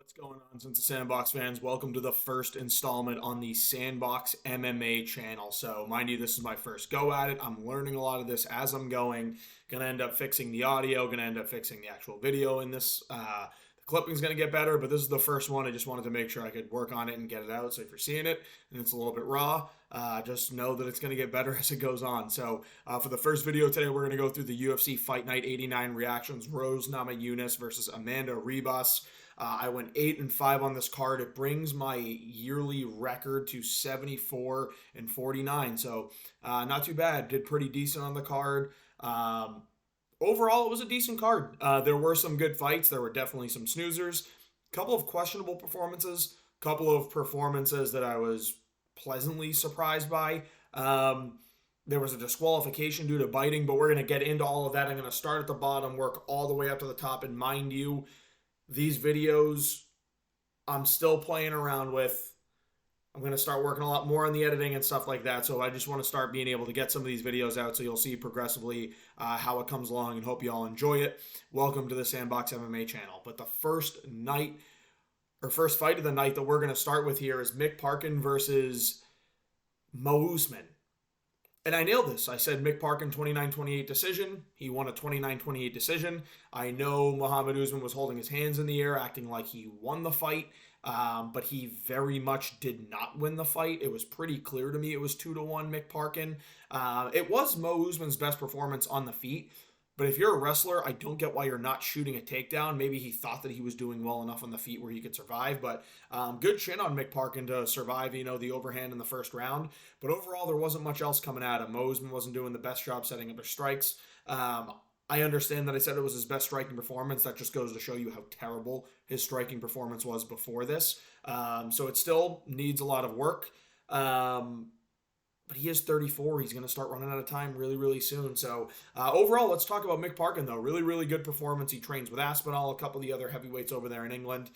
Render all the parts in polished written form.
What's going on, Since the Sandbox fans? Welcome to the first installment on the Sandbox MMA channel. So, mind you, this is my first go at it. I'm learning a lot of this as I'm going. Gonna end up fixing the audio, gonna end up fixing the actual video in this. The clipping's gonna get better, but this is the first one. I just wanted to make sure I could work on it and get it out. So, if you're seeing it and it's a little bit raw, just know that it's gonna get better as it goes on. So, for the first video today, we're gonna go through the UFC Fight Night 89 reactions. Rose Namajunas versus Amanda Ribas. I went 8-5 on this card. It brings my yearly record to 74-49. So not too bad. Did pretty decent on the card. Overall, it was a decent card. There were some good fights. There were definitely some snoozers. A couple of questionable performances. A couple of performances that I was pleasantly surprised by. There was a disqualification due to biting, but we're going to get into all of that. I'm going to start at the bottom, work all the way up to the top, and mind you, these videos I'm still playing around with. I'm going to start working a lot more on the editing and stuff like that. So I just want to start being able to get some of these videos out so you'll see progressively how it comes along, and hope you all enjoy it. Welcome to the Sandbox MMA channel. But the first fight of the night that we're going to start with here is Mick Parkin versus Mo Usman. And I nailed this. I said Mick Parkin 29-28 decision. He won a 29-28 decision. I know Muhammad Usman was holding his hands in the air, acting like he won the fight, but he very much did not win the fight. It was pretty clear to me it was 2-1 Mick Parkin. It was Mo Usman's best performance on the feet. But if you're a wrestler, I don't get why you're not shooting a takedown. Maybe he thought that he was doing well enough on the feet where he could survive. But good chin on Mick Parkin to survive, the overhand in the first round. But overall, there wasn't much else coming at him. Mo Usman wasn't doing the best job setting up his strikes. I understand that I said it was his best striking performance. That just goes to show you how terrible his striking performance was before this. So it still needs a lot of work. But he is 34. He's going to start running out of time really, really soon. So overall, let's talk about Mick Parkin, though. Really, really good performance. He trains with Aspinall, a couple of the other heavyweights over there in England.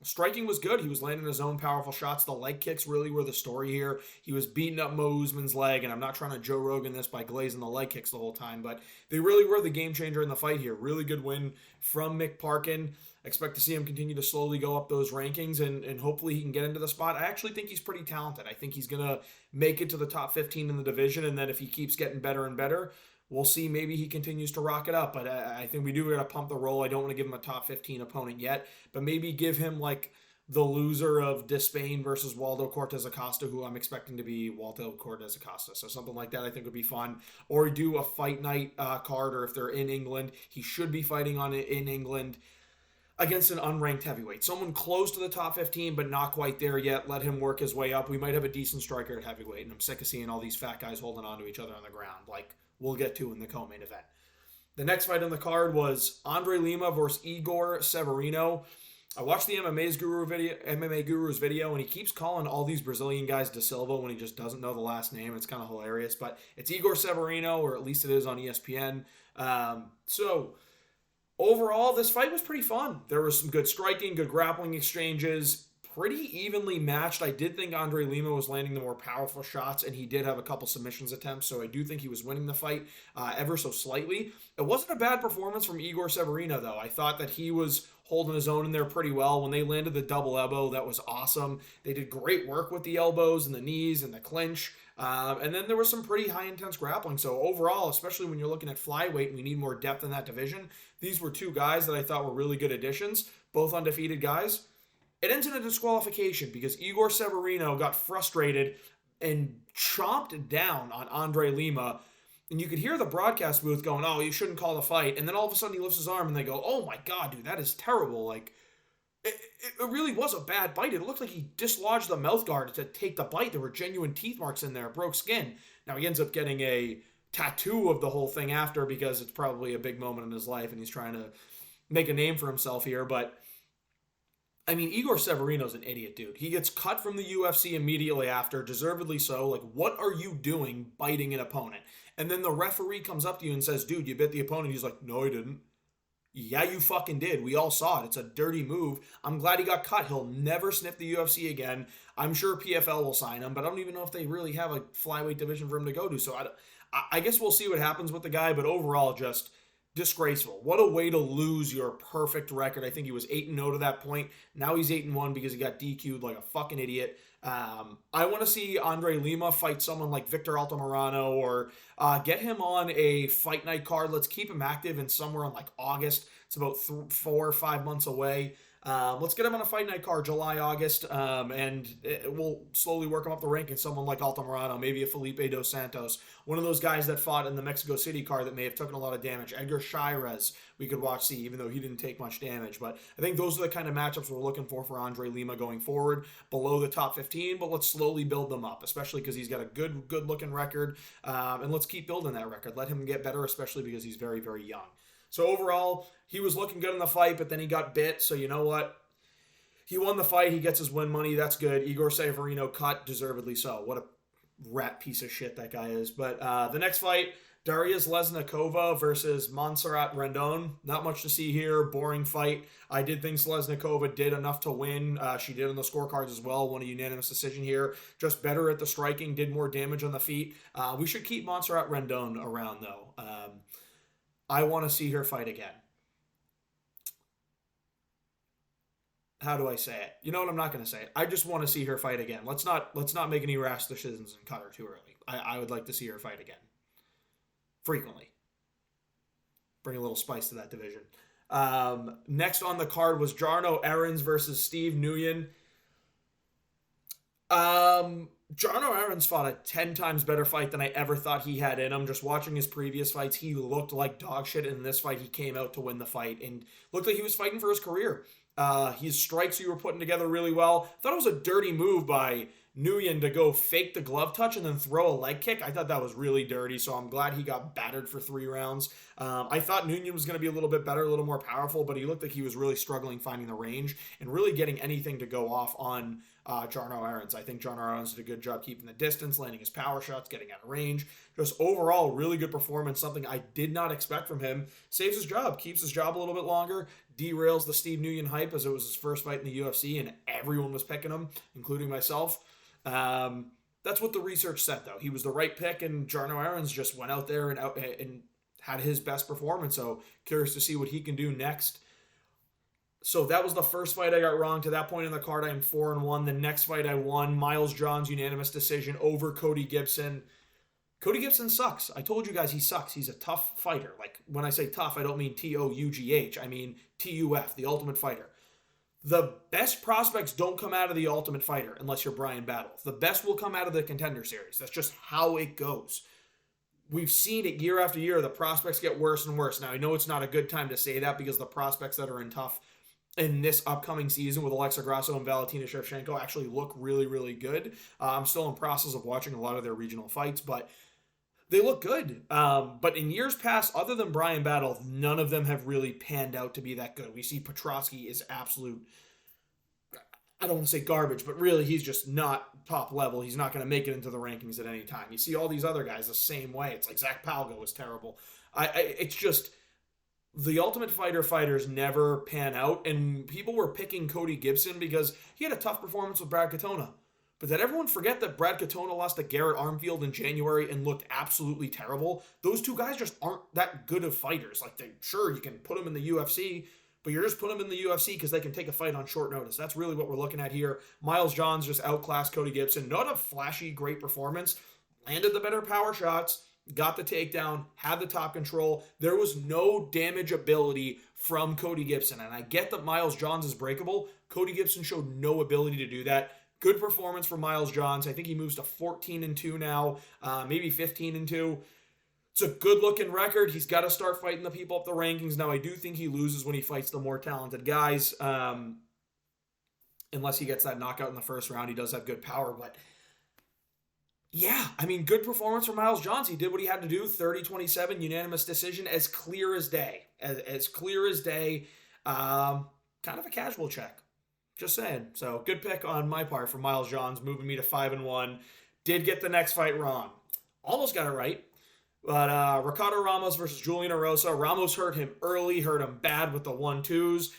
Striking was good. He was landing his own powerful shots. The leg kicks really were the story here. He was beating up Mo Usman's leg, and I'm not trying to Joe Rogan this by glazing the leg kicks the whole time, but they really were the game changer in the fight here. Really good win from Mick Parkin. Expect to see him continue to slowly go up those rankings, and hopefully he can get into the spot. I actually think he's pretty talented. I think he's going to make it to the top 15 in the division, and then if he keeps getting better and better, we'll see. Maybe he continues to rock it up, but I think we do got to pump the roll. I don't want to give him a top 15 opponent yet, but maybe give him like the loser of Despain versus Waldo Cortez Acosta, who I'm expecting to be Waldo Cortez Acosta. So something like that I think would be fun. Or do a fight night card, or if they're in England, he should be fighting in England against an unranked heavyweight. Someone close to the top 15, but not quite there yet. Let him work his way up. We might have a decent striker at heavyweight, and I'm sick of seeing all these fat guys holding on to each other on the ground, like we'll get to in the co-main event. The next fight on the card was Andre Lima versus Igor Severino. I watched the MMA Guru's video, and he keeps calling all these Brazilian guys Da Silva when he just doesn't know the last name. It's kind of hilarious, but it's Igor Severino, or at least it is on ESPN. So overall, this fight was pretty fun. There was some good striking, good grappling exchanges, pretty evenly matched. I did think Andre Lima was landing the more powerful shots, and he did have a couple submissions attempts, so I do think he was winning the fight ever so slightly. It wasn't a bad performance from Igor Severino, though. I thought that he was holding his own in there pretty well. When they landed the double elbow, that was awesome. They did great work with the elbows and the knees and the clinch. And then there was some pretty high-intense grappling. So overall, especially when you're looking at flyweight and we need more depth in that division, these were two guys that I thought were really good additions, both undefeated guys. It ends in a disqualification because Igor Severino got frustrated and chomped down on Andre Lima. And you could hear the broadcast booth going, "Oh, you shouldn't call the fight." And then all of a sudden he lifts his arm and they go, "Oh my God, dude, that is terrible." Like, it really was a bad bite. It looked like he dislodged the mouth guard to take the bite. There were genuine teeth marks in there, broke skin. Now he ends up getting a tattoo of the whole thing after because it's probably a big moment in his life and he's trying to make a name for himself here. But I mean, Igor Severino's an idiot, dude. He gets cut from the UFC immediately after, deservedly so. Like, what are you doing biting an opponent? And then the referee comes up to you and says, "Dude, you bit the opponent." He's like, "No, I didn't." Yeah, you fucking did. We all saw it. It's a dirty move. I'm glad he got cut. He'll never sniff the UFC again. I'm sure PFL will sign him, but I don't even know if they really have a flyweight division for him to go to. So I guess we'll see what happens with the guy, but overall, just disgraceful. What a way to lose your perfect record. I think he was 8-0 to that point. Now he's 8-1 because he got DQ'd like a fucking idiot. I want to see Andre Lima fight someone like Victor Altamirano, or get him on a fight night card. Let's keep him active in somewhere in like August. It's about 4 or 5 months away. Let's get him on a fight night card, July, August, and we'll slowly work him up the rankings. Someone like Altamirano, maybe a Felipe Dos Santos, one of those guys that fought in the Mexico City card that may have taken a lot of damage. Edgar Shirez, we could watch see, even though he didn't take much damage. But I think those are the kind of matchups we're looking for Andre Lima going forward, below the top 15, but let's slowly build them up, especially because he's got a good-looking record, and let's keep building that record. Let him get better, especially because he's very, very young. So overall, he was looking good in the fight, but then he got bit. So you know what? He won the fight. He gets his win money. That's good. Igor Savarino cut, deservedly so. What a rat piece of shit that guy is. But the next fight, Darius Lesnikova versus Montserrat Rendon. Not much to see here. Boring fight. I did think Lesnikova did enough to win. She did on the scorecards as well. Won a unanimous decision here. Just better at the striking. Did more damage on the feet. We should keep Montserrat Rendon around, though. I want to see her fight again. How do I say it? You know what? I'm not going to say it. I just want to see her fight again. Let's not make any rash decisions and cut her too early. I would like to see her fight again. Frequently. Bring a little spice to that division. Next on the card was Jarno Aarons versus Steve Nguyen. Jarno Aarons fought a 10 times better fight than I ever thought he had in him. Just watching his previous fights, he looked like dog shit. In this fight, he came out to win the fight and looked like he was fighting for his career. His strikes he were putting together really well. I thought it was a dirty move by Nguyen to go fake the glove touch and then throw a leg kick. I thought that was really dirty, so I'm glad he got battered for 3 rounds. I thought Nguyen was going to be a little bit better, a little more powerful, but he looked like he was really struggling finding the range and really getting anything to go off on Jarno Aarons. I think Jarno Aarons did a good job keeping the distance, landing his power shots, getting out of range. Just overall, really good performance, something I did not expect from him. Saves his job, keeps his job a little bit longer, derails the Steve Nguyen hype as it was his first fight in the UFC and everyone was picking him, including myself. That's what the research said, though. He was the right pick, and Jarno Aarons just went out there and had his best performance. So curious to see what he can do next. So that was the first fight I got wrong. To that point in the card, I am 4-1. The next fight I won, Miles Johns unanimous decision over Cody Gibson. Cody Gibson sucks. I told you guys he sucks. He's a tough fighter. Like, when I say tough, I don't mean Tough. I mean TUF, the Ultimate Fighter. The best prospects don't come out of the Ultimate Fighter unless you're Brian Battle. The best will come out of the Contender Series. That's just how it goes. We've seen it year after year. The prospects get worse and worse. Now, I know it's not a good time to say that because the prospects that are in tough in this upcoming season with Alexa Grasso and Valentina Shevchenko actually look really, really good. I'm still in process of watching a lot of their regional fights, but they look good. But in years past, other than Brian Battle, none of them have really panned out to be that good. We see Petrosky is absolute, I don't want to say garbage, but really he's just not top level. He's not going to make it into the rankings at any time. You see all these other guys the same way. It's like Zach Palgo was terrible. It's just the Ultimate Fighter fighters never pan out, and people were picking Cody Gibson because he had a tough performance with Brad Katona. But did everyone forget that Brad Katona lost to Garrett Armfield in January and looked absolutely terrible? Those two guys just aren't that good of fighters. Like, sure, you can put them in the UFC, but you're just putting them in the UFC because they can take a fight on short notice. That's really what we're looking at here. Miles Johns just outclassed Cody Gibson. Not a flashy, great performance. Landed the better power shots. Got the takedown, had the top control. There was no damage ability from Cody Gibson. And I get that Miles Johns is breakable. Cody Gibson showed no ability to do that. Good performance for Miles Johns. I think he moves to 14-2 now, maybe 15-2. It's a good-looking record. He's got to start fighting the people up the rankings. Now, I do think he loses when he fights the more talented guys. Unless he gets that knockout in the first round. He does have good power, but yeah, I mean, good performance from Miles Johns. He did what he had to do. 30-27, unanimous decision, as clear as day. As clear as day. Kind of a casual check. Just saying. So, good pick on my part for Miles Johns, moving me to 5-1. Did get the next fight wrong. Almost got it right. But Ricardo Ramos versus Julian Erosa. Ramos hurt him early, hurt him bad with the 1-2s.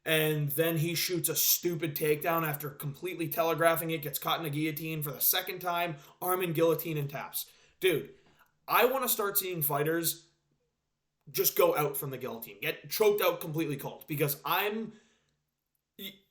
And then he shoots a stupid takedown after completely telegraphing it, gets caught in a guillotine for the second time, arm in guillotine and taps. Dude, I want to start seeing fighters just go out from the guillotine. Get choked out completely cold. Because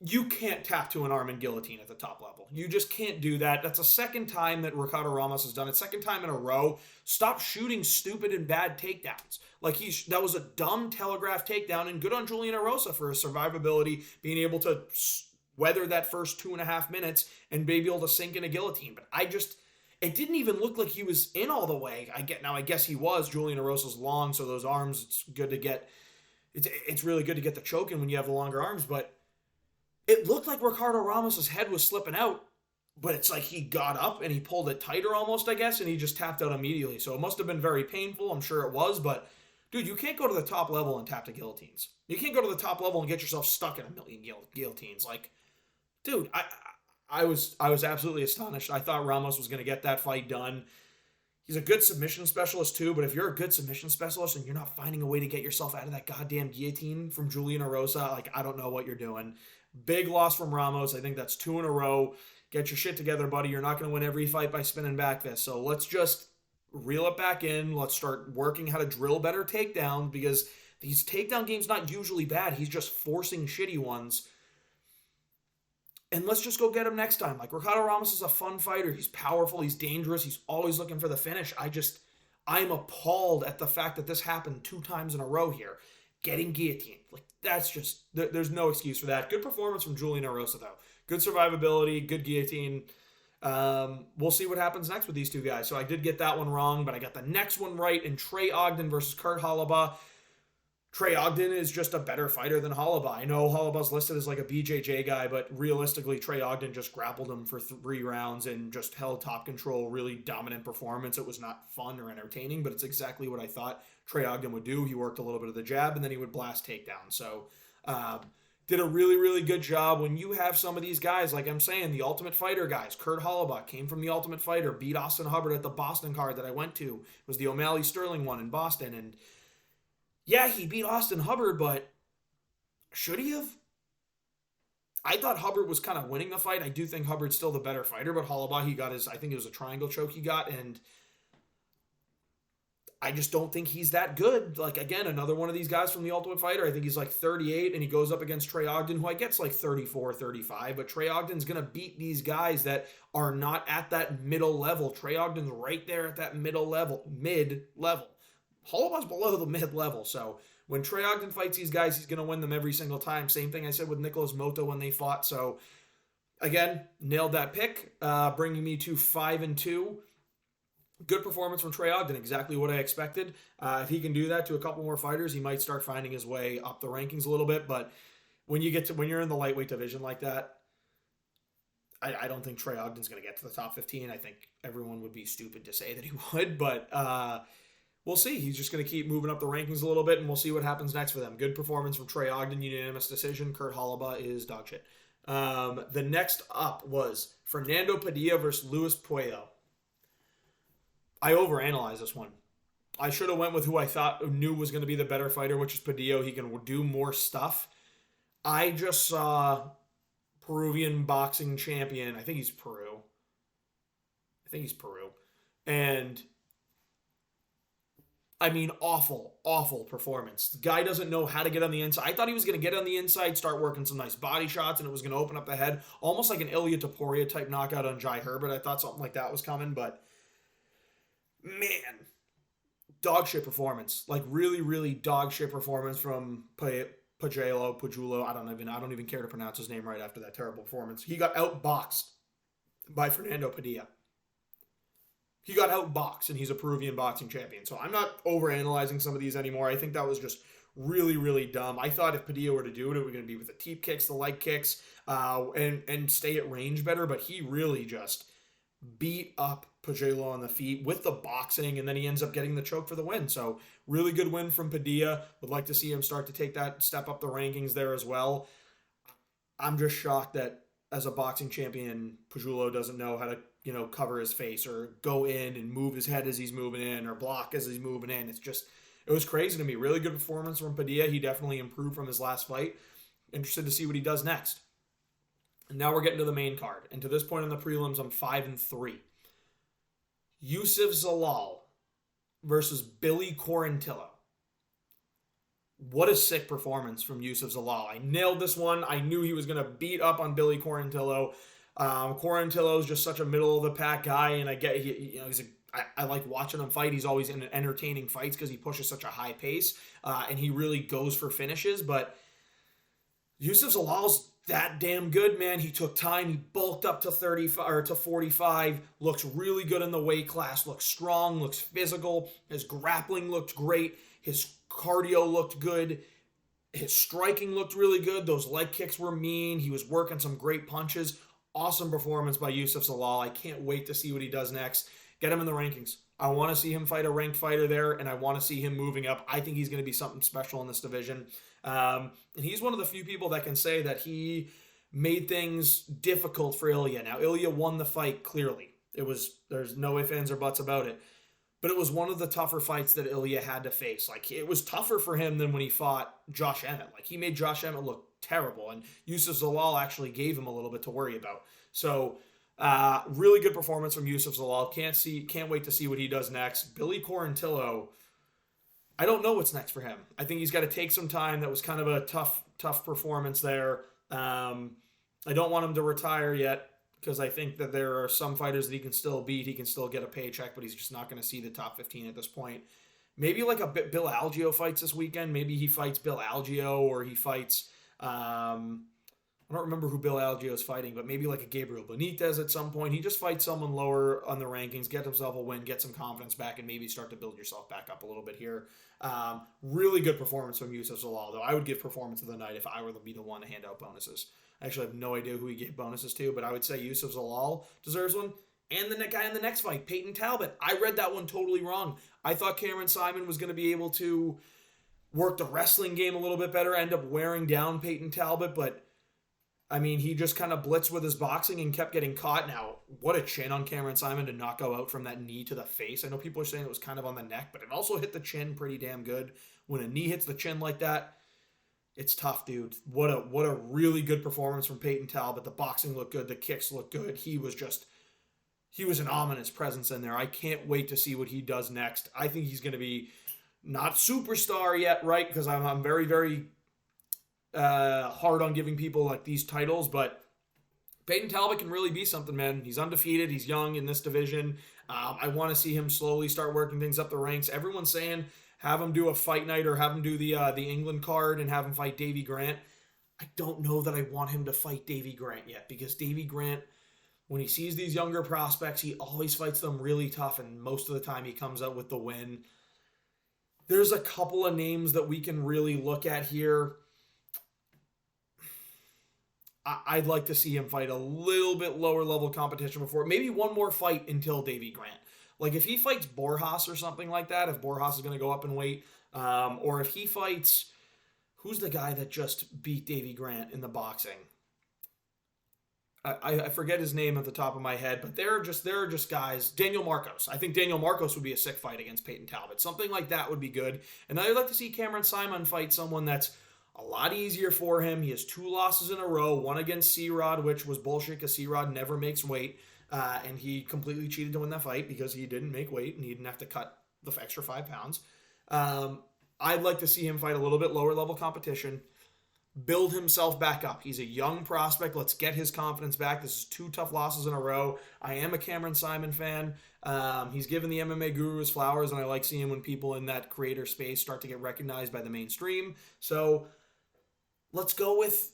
you can't tap to an arm and guillotine at the top level. You just can't do that. That's the second time that Ricardo Ramos has done it. Second time in a row. Stop shooting stupid and bad takedowns. Like that was a dumb telegraph takedown, and good on Julian Erosa for his survivability, being able to weather that first 2.5 minutes and be able to sink in a guillotine. But it didn't even look like he was in all the way. I guess he was. Julian Erosa's long, so those arms, it's good to get. It's really good to get the choke in when you have the longer arms, but it looked like Ricardo Ramos' head was slipping out, but it's like he got up and he pulled it tighter almost, I guess, and he just tapped out immediately. So it must have been very painful. I'm sure it was, but dude, you can't go to the top level and tap to guillotines. You can't go to the top level and get yourself stuck in a million guillotines. Like, dude, I was absolutely astonished. I thought Ramos was going to get that fight done. He's a good submission specialist too, but if you're a good submission specialist and you're not finding a way to get yourself out of that goddamn guillotine from Julian Erosa, like, I don't know what you're doing. Big loss from Ramos. I think that's 2 in a row. Get your shit together, buddy. You're not going to win every fight by spinning back fist. So let's just reel it back in. Let's start working how to drill better takedowns, because these takedown games not usually bad. He's just forcing shitty ones. And let's just go get him next time. Like, Ricardo Ramos is a fun fighter. He's powerful. He's dangerous. He's always looking for the finish. I'm appalled at the fact that this happened 2 times in a row here. Getting guillotined. Like, that's just, there's no excuse for that. Good performance from Julian Erosa, though. Good survivability, good guillotine. We'll see what happens next with these two guys. So I did get that one wrong, but I got the next one right in Trey Ogden versus Kurt Holobaugh. Trey Ogden is just a better fighter than Holobaugh. I know Holobaugh's listed as like a BJJ guy, but realistically, Trey Ogden just grappled him for 3 rounds and just held top control, really dominant performance. It was not fun or entertaining, but it's exactly what I thought Trey Ogden would do. He worked a little bit of the jab, and then he would blast takedown. So, did a really, really good job. When you have some of these guys, like I'm saying, the Ultimate Fighter guys, Kurt Holobaugh came from the Ultimate Fighter, beat Austin Hubbard at the Boston card that I went to. It was the O'Malley Sterling one in Boston, and yeah, he beat Austin Hubbard, but should he have? I thought Hubbard was kind of winning the fight. I do think Hubbard's still the better fighter, but Holobaugh, he got I think it was a triangle choke he got, and I just don't think he's that good. Like, again, another one of these guys from the Ultimate Fighter. I think he's like 38, and he goes up against Trey Ogden, who I guess like 34, 35, but Trey Ogden's going to beat these guys that are not at that middle level. Trey Ogden's right there at that mid-level. Holobaugh's below the mid-level, so when Trey Ogden fights these guys, he's going to win them every single time. Same thing I said with Nicholas Moto when they fought. So, again, nailed that pick, bringing me to 5-2. Good performance from Trey Ogden, exactly what I expected. If he can do that to a couple more fighters, he might start finding his way up the rankings a little bit. But when you're in the lightweight division like that, I don't think Trey Ogden's going to get to the top 15. I think everyone would be stupid to say that he would, but we'll see. He's just going to keep moving up the rankings a little bit, and we'll see what happens next for them. Good performance from Trey Ogden, unanimous decision. Kurt Holobaugh is dog shit. The next up was Fernando Padilla versus Luis Puello. I overanalyzed this one. I should have went with who I knew was going to be the better fighter, which is Padilla. He can do more stuff. I just saw Peruvian boxing champion. I think he's Peru. And I mean, awful performance. The guy doesn't know how to get on the inside. I thought he was going to get on the inside, start working some nice body shots, and it was going to open up the head. Almost like an Ilya Topuria type knockout on Jai Herbert. I thought something like that was coming, but man, dog shit performance. Like, really, really dog shit performance from Pajulo. I don't even care to pronounce his name right after that terrible performance. He got outboxed by Fernando Padilla. He got outboxed, and he's a Peruvian boxing champion. So I'm not overanalyzing some of these anymore. I think that was just really, really dumb. I thought if Padilla were to do it, it was going to be with the teep kicks, the leg kicks, and stay at range better. But he really just beat up Pajulo on the feet with the boxing, and then he ends up getting the choke for the win. So really good win from Padilla. Would like to see him start to take that step up the rankings there as well. I'm just shocked that as a boxing champion, Pajulo doesn't know how to, cover his face or go in and move his head as he's moving in or block as he's moving in. It was crazy to me. Really good performance from Padilla. He definitely improved from his last fight. Interested to see what he does next. And now we're getting to the main card. And to this point in the prelims, I'm 5-3. Yusuf Zalal versus Billy Quarantillo. What a sick performance from Yusuf Zalal. I nailed this one. I knew he was going to beat up on Billy Quarantillo. Quarantillo is just such a middle of the pack guy, and I get I like watching him fight. He's always in entertaining fights because he pushes such a high pace, and he really goes for finishes. But Yusuf Zalal's that damn good, man. He took time. He bulked up to 35 or to 45. Looks really good in the weight class. Looks strong. Looks physical. His grappling looked great. His cardio looked good. His striking looked really good. Those leg kicks were mean. He was working some great punches. Awesome performance by Yusuf Zalal. I can't wait to see what he does next. Get him in the rankings. I want to see him fight a ranked fighter there, and I want to see him moving up. I think he's going to be something special in this division. And he's one of the few people that can say that he made things difficult for Ilya. Now, Ilya won the fight clearly. There's no ifs, ands, or buts about it. But it was one of the tougher fights that Ilya had to face. Like, it was tougher for him than when he fought Josh Emmett. Like, he made Josh Emmett look terrible, and Yusuf Zalal actually gave him a little bit to worry about. So, really good performance from Yusuf Zalal. Can't wait to see what he does next. Billy Quarantillo, I don't know what's next for him. I think he's got to take some time. That was kind of a tough performance there. I don't want him to retire yet because I think that there are some fighters that he can still beat. He can still get a paycheck, but he's just not going to see the top 15 at this point. Maybe like a Bill Algeo fights this weekend. Maybe he fights Bill Algeo, or he fights... I don't remember who Bill Algeo is fighting, but maybe like a Gabriel Benitez at some point. He just fights someone lower on the rankings, get himself a win, get some confidence back, and maybe start to build yourself back up a little bit here. Really good performance from Yusuf Zalal, though. I would give performance of the night if I were to be the one to hand out bonuses. I actually have no idea who he gave bonuses to, but I would say Yusuf Zalal deserves one. And the guy in the next fight, Peyton Talbot. I read that one totally wrong. I thought Cameron Simon was going to be able to work the wrestling game a little bit better, end up wearing down Peyton Talbot, but I mean, he just kind of blitzed with his boxing and kept getting caught. Now, what a chin on Cameron Simon to not go out from that knee to the face. I know people are saying it was kind of on the neck, but it also hit the chin pretty damn good. When a knee hits the chin like that, it's tough, dude. What a really good performance from Peyton Talbot. The boxing looked good. The kicks looked good. He was an ominous presence in there. I can't wait to see what he does next. I think he's going to be not superstar yet, right? Because I'm very, very hard on giving people like these titles, but Peyton Talbot can really be something, man. He's undefeated. He's young in this division. I want to see him slowly start working things up the ranks. Everyone's saying have him do a fight night or have him do the England card and have him fight Davy Grant. I don't know that I want him to fight Davy Grant yet, because Davy Grant, when he sees these younger prospects, he always fights them really tough, and most of the time he comes out with the win. There's a couple of names that we can really look at here. I'd like to see him fight a little bit lower level competition before. Maybe one more fight until Davy Grant. Like if he fights Borjas or something like that, if Borjas is going to go up in weight, or if he fights, who's the guy that just beat Davy Grant in the boxing? I forget his name at the top of my head, but there are just guys. Daniel Marcos. I think Daniel Marcos would be a sick fight against Peyton Talbot. Something like that would be good. And I'd like to see Cameron Simon fight someone that's a lot easier for him. He has 2 losses in a row, one against C-Rod, which was bullshit because C-Rod never makes weight. And he completely cheated to win that fight because he didn't make weight and he didn't have to cut the extra 5 pounds. I'd like to see him fight a little bit lower level competition, build himself back up. He's a young prospect. Let's get his confidence back. This is 2 tough losses in a row. I am a Cameron Simon fan. He's given the MMA guru his flowers, and I like seeing when people in that creator space start to get recognized by the mainstream. So let's go with,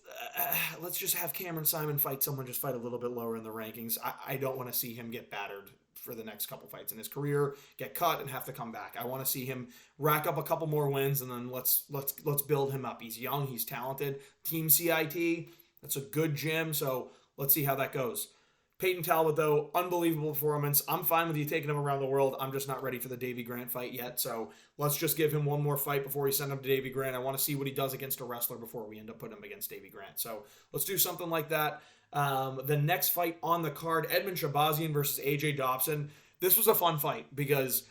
let's just have Cameron Simon fight someone, just fight a little bit lower in the rankings. I don't want to see him get battered for the next couple fights in his career, get cut and have to come back. I want to see him rack up a couple more wins, and then let's build him up. He's young, he's talented. Team CIT, that's a good gym, so let's see how that goes. Peyton Talbot, though, unbelievable performance. I'm fine with you taking him around the world. I'm just not ready for the Davy Grant fight yet, so let's just give him one more fight before we send him to Davy Grant. I want to see what he does against a wrestler before we end up putting him against Davy Grant. So let's do something like that. The next fight on the card, Edmund Shabazian versus AJ Dobson. This was a fun fight because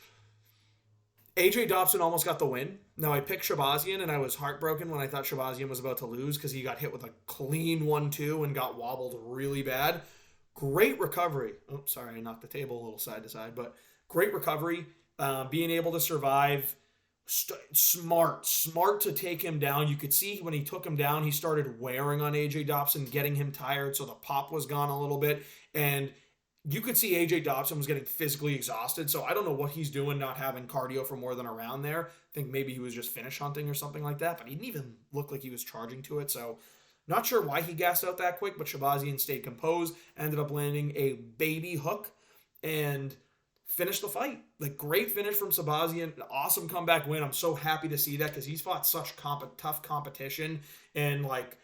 AJ Dobson almost got the win. Now, I picked Shabazian, and I was heartbroken when I thought Shabazian was about to lose because he got hit with a clean 1-2 and got wobbled really bad. Great recovery. Oh, sorry, I knocked the table a little side to side, but great recovery. Being able to survive Smart to take him down. You could see when he took him down, he started wearing on AJ Dobson, getting him tired, so the pop was gone a little bit. And you could see AJ Dobson was getting physically exhausted. So I don't know what he's doing, not having cardio for more than a round there. I think maybe he was just finish hunting or something like that, but he didn't even look like he was charging to it. So not sure why he gassed out that quick, but Shabazian stayed composed, ended up landing a baby hook, and finished the fight. Like, great finish from Sabazian. Awesome comeback win. I'm so happy to see that because he's fought such tough competition and, like,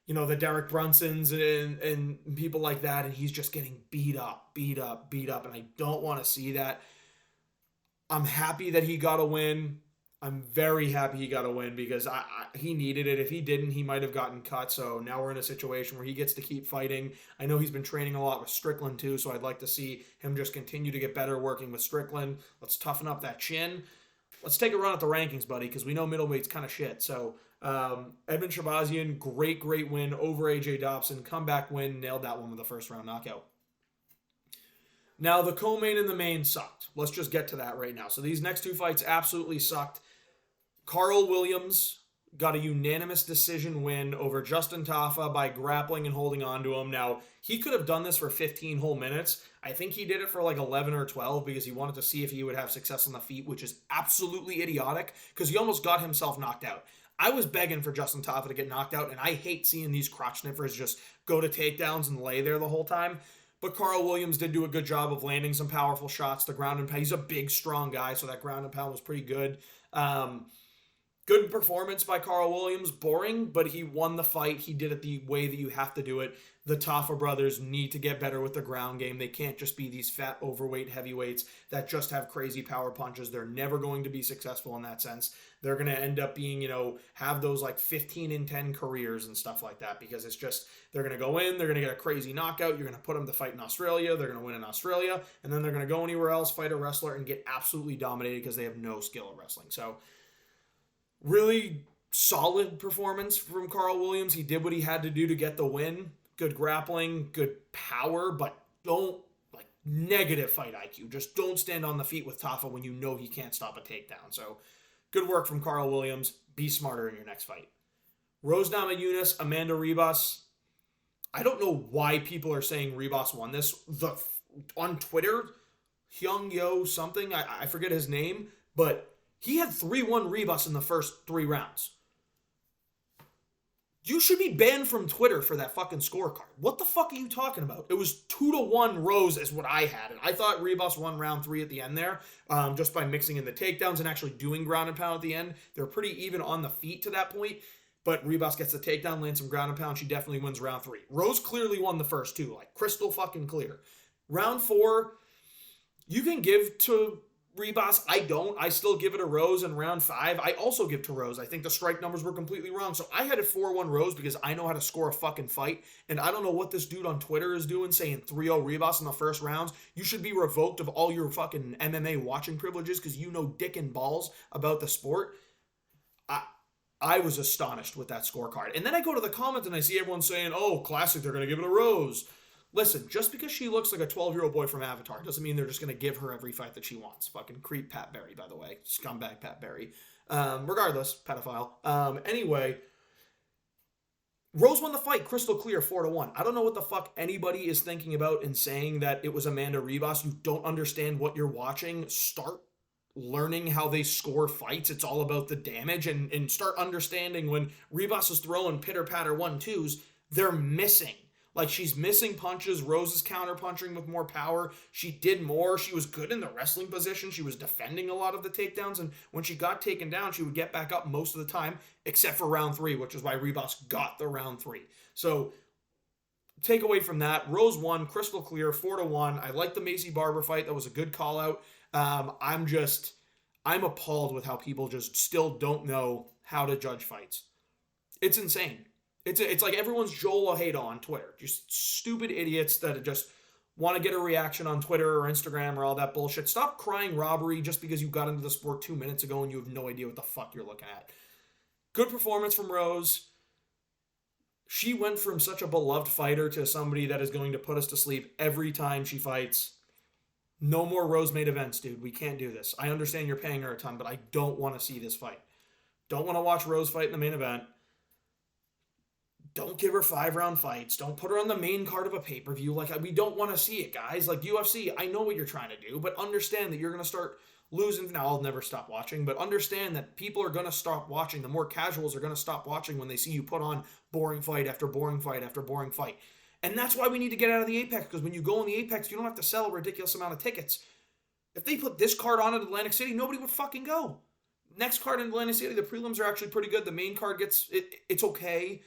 you know, the Derek Brunsons and people like that, and he's just getting beat up, and I don't want to see that. I'm happy that he got a win. I'm very happy he got a win because he needed it. If he didn't, he might have gotten cut. So now we're in a situation where he gets to keep fighting. I know he's been training a lot with Strickland too, so I'd like to see him just continue to get better working with Strickland. Let's toughen up that chin. Let's take a run at the rankings, buddy, because we know middleweight's kind of shit. So Edmund Shabazian, great win over AJ Dobson. Comeback win, nailed that one with a first-round knockout. Now, the co-main and the main sucked. Let's just get to that right now. So these next two fights absolutely sucked. Carl Williams got a unanimous decision win over Justin Tafa by grappling and holding on to him. Now, he could have done this for 15 whole minutes. I think he did it for like 11 or 12 because he wanted to see if he would have success on the feet, which is absolutely idiotic because he almost got himself knocked out. I was begging for Justin Tafa to get knocked out, and I hate seeing these crotch sniffers just go to takedowns and lay there the whole time. But Carl Williams did do a good job of landing some powerful shots. The ground and pound, he's a big, strong guy, so that ground and pound was pretty good. Good performance by Carl Williams. Boring, but he won the fight. He did it the way that you have to do it. The Tafa brothers need to get better with the ground game. They can't just be these fat, overweight heavyweights that just have crazy power punches. They're never going to be successful in that sense. They're going to end up being, you know, have those like 15-10 careers and stuff like that because it's just, they're going to go in, they're going to get a crazy knockout, you're going to put them to fight in Australia, they're going to win in Australia, and then they're going to go anywhere else, fight a wrestler, and get absolutely dominated because they have no skill at wrestling. So, really solid performance from Carl Williams. He did what he had to do to get the win. Good grappling, good power, but don't, like, negative fight IQ. Just don't stand on the feet with Tafa when you know he can't stop a takedown. So, good work from Carl Williams. Be smarter in your next fight. Rose Namajunas, Amanda Ribas. I don't know why people are saying Ribas won this. On Twitter, Hyung Yo something, I forget his name, but he had 3-1 Ribas in the first 3 rounds. You should be banned from Twitter for that fucking scorecard. What the fuck are you talking about? It was 2-1 Rose is what I had. And I thought Ribas won round 3 at the end there, just by mixing in the takedowns and actually doing ground and pound at the end. They're pretty even on the feet to that point. But Ribas gets the takedown, lands some ground and pound. She definitely wins round 3. Rose clearly won the first 2, like crystal fucking clear. Round 4, you can give to Ribas. I don't. I still give it a Rose. In round 5, I also give to Rose. I think the strike numbers were completely wrong. So I had a 4-1 Rose because I know how to score a fucking fight. And I don't know what this dude on Twitter is doing saying 3-0 Ribas in the first rounds. You should be revoked of all your fucking MMA watching privileges because you know dick and balls about the sport. I was astonished with that scorecard. And then I go to the comments and I see everyone saying, oh, classic, they're going to give it a Rose. Listen, just because she looks like a 12-year-old boy from Avatar doesn't mean they're just going to give her every fight that she wants. Fucking creep Pat Berry, by the way. Scumbag Pat Berry. Regardless, pedophile. Anyway, Rose won the fight crystal clear 4-1. I don't know what the fuck anybody is thinking about in saying that it was Amanda Ribas. You don't understand what you're watching. Start learning how they score fights. It's all about the damage, and start understanding when Ribas is throwing pitter-patter 1-2s, they're missing. Like, she's missing punches. Rose is counter-punching with more power. She did more. She was good in the wrestling position. She was defending a lot of the takedowns, and when she got taken down, she would get back up most of the time, except for round 3, which is why Ribas got the round 3. So, take away from that, Rose won, crystal clear, 4-1. I like the Macy Barber fight. That was a good call-out. I'm appalled with how people just still don't know how to judge fights. It's insane. It's like everyone's Joel Ojeda on Twitter. Just stupid idiots that just want to get a reaction on Twitter or Instagram or all that bullshit. Stop crying robbery just because you got into the sport 2 minutes ago and you have no idea what the fuck you're looking at. Good performance from Rose. She went from such a beloved fighter to somebody that is going to put us to sleep every time she fights. No more Rose main events, dude. We can't do this. I understand you're paying her a ton, but I don't want to see this fight. Don't want to watch Rose fight in the main event. Don't give her 5-round fights. Don't put her on the main card of a pay-per-view. Like, we don't want to see it, guys. Like, UFC, I know what you're trying to do, but understand that you're going to start losing. Now, I'll never stop watching, but understand that people are going to stop watching. The more casuals are going to stop watching when they see you put on boring fight after boring fight after boring fight. And that's why we need to get out of the Apex, because when you go in the Apex, you don't have to sell a ridiculous amount of tickets. If they put this card on at Atlantic City, nobody would fucking go. Next card in Atlantic City, the prelims are actually pretty good. The main card it's okay.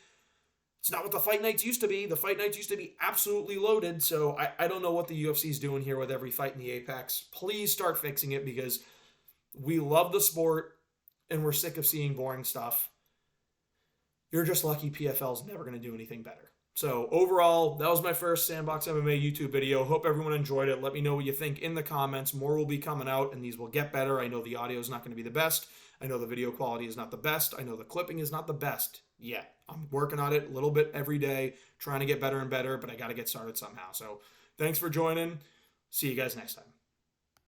It's not what the fight nights used to be. The fight nights used to be absolutely loaded, so I don't know what the UFC is doing here with every fight in the Apex. Please start fixing it, because we love the sport, and we're sick of seeing boring stuff. You're just lucky PFL's never going to do anything better. So overall, that was my first Sandbox MMA YouTube video. Hope everyone enjoyed it. Let me know what you think in the comments. More will be coming out, and these will get better. I know the audio is not going to be the best. I know the video quality is not the best. I know the clipping is not the best yet. I'm working on it a little bit every day, trying to get better and better, but I got to get started somehow. So thanks for joining. See you guys next time.